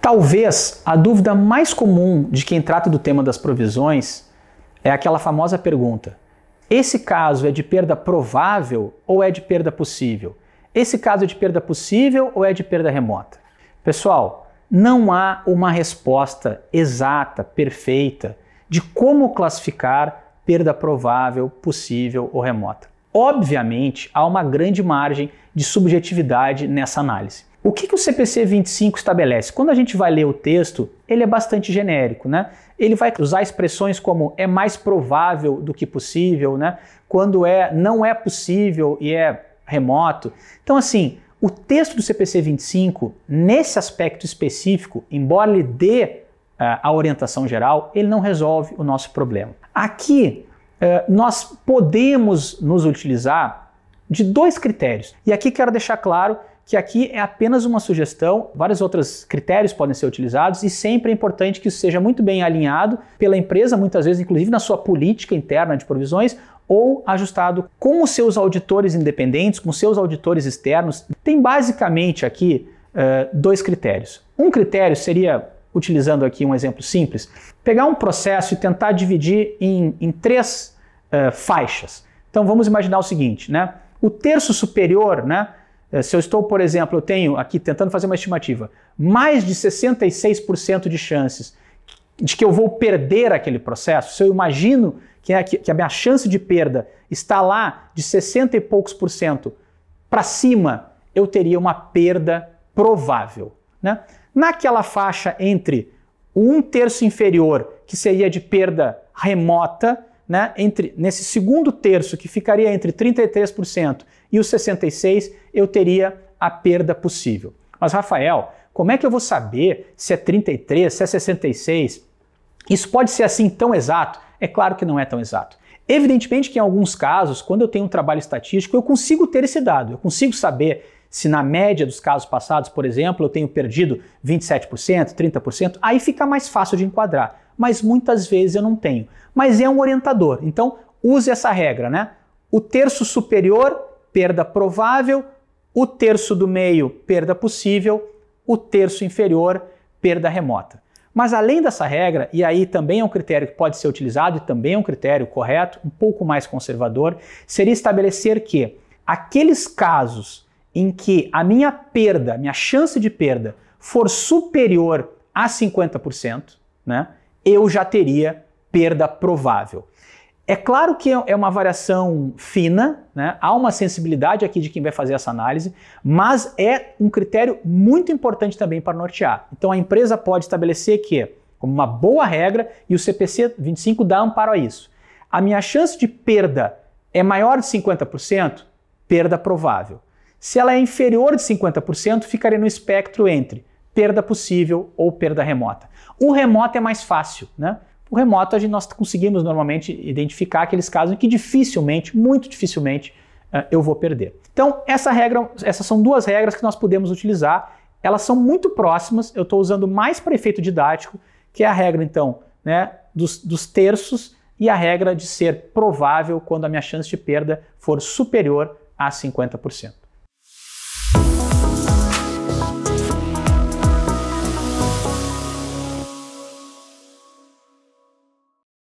Talvez a dúvida mais comum de quem trata do tema das provisões é aquela famosa pergunta: esse caso é de perda provável ou é de perda possível? Esse caso é de perda possível ou é de perda remota? Pessoal, não há uma resposta exata, perfeita, de como classificar perda provável, possível ou remota. Obviamente, há uma grande margem de subjetividade nessa análise. O que o CPC 25 estabelece? Quando a gente vai ler o texto, ele é bastante genérico, né? Ele vai usar expressões como é mais provável do que possível, né? Quando não é possível e é remoto. Então, assim, o texto do CPC 25, nesse aspecto específico, embora ele dê a orientação geral, ele não resolve o nosso problema. Aqui, nós podemos nos utilizar de dois critérios. E aqui quero deixar claro que aqui é apenas uma sugestão, vários outros critérios podem ser utilizados e sempre é importante que isso seja muito bem alinhado pela empresa, muitas vezes inclusive na sua política interna de provisões, ou ajustado com os seus auditores independentes, com os seus auditores externos. Tem basicamente aqui dois critérios. Um critério seria, utilizando aqui um exemplo simples, pegar um processo e tentar dividir em três faixas. Então vamos imaginar o seguinte, né? O terço superior, né? Se eu estou, por exemplo, eu tenho aqui tentando fazer uma estimativa, mais de 66% de chances de que eu vou perder aquele processo, se eu imagino que a minha chance de perda está lá de 60 e poucos por cento para cima, eu teria uma perda provável, né? Naquela faixa entre o 1/3 inferior, que seria de perda remota, né? Nesse segundo terço, que ficaria entre 33% e os 66%, eu teria a perda possível. Mas, Rafael, como é que eu vou saber se é 33%, se é 66%? Isso pode ser assim tão exato? É claro que não é tão exato. Evidentemente que em alguns casos, quando eu tenho um trabalho estatístico, eu consigo ter esse dado, eu consigo saber se na média dos casos passados, por exemplo, eu tenho perdido 27%, 30%, aí fica mais fácil de enquadrar. Mas muitas vezes eu não tenho. Mas é um orientador, então use essa regra, né? O terço superior, perda provável, o terço do meio, perda possível, o terço inferior, perda remota. Mas além dessa regra, e aí também é um critério que pode ser utilizado e também é um critério correto, um pouco mais conservador, seria estabelecer que aqueles casos em que a minha perda, minha chance de perda, for superior a 50%, né, eu já teria perda provável. É claro que é uma variação fina, né? Há uma sensibilidade aqui de quem vai fazer essa análise, mas é um critério muito importante também para nortear. Então a empresa pode estabelecer que, como uma boa regra, e o CPC 25 dá amparo a isso, a minha chance de perda é maior de 50%, perda provável. Se ela é inferior de 50%, ficaria no espectro entre perda possível ou perda remota. O remoto é mais fácil, né? O remoto, nós conseguimos normalmente identificar aqueles casos em que dificilmente, muito dificilmente, eu vou perder. Então, essas são duas regras que nós podemos utilizar. Elas são muito próximas, eu estou usando mais para efeito didático, que é a regra, então, né, dos terços e a regra de ser provável quando a minha chance de perda for superior a 50%.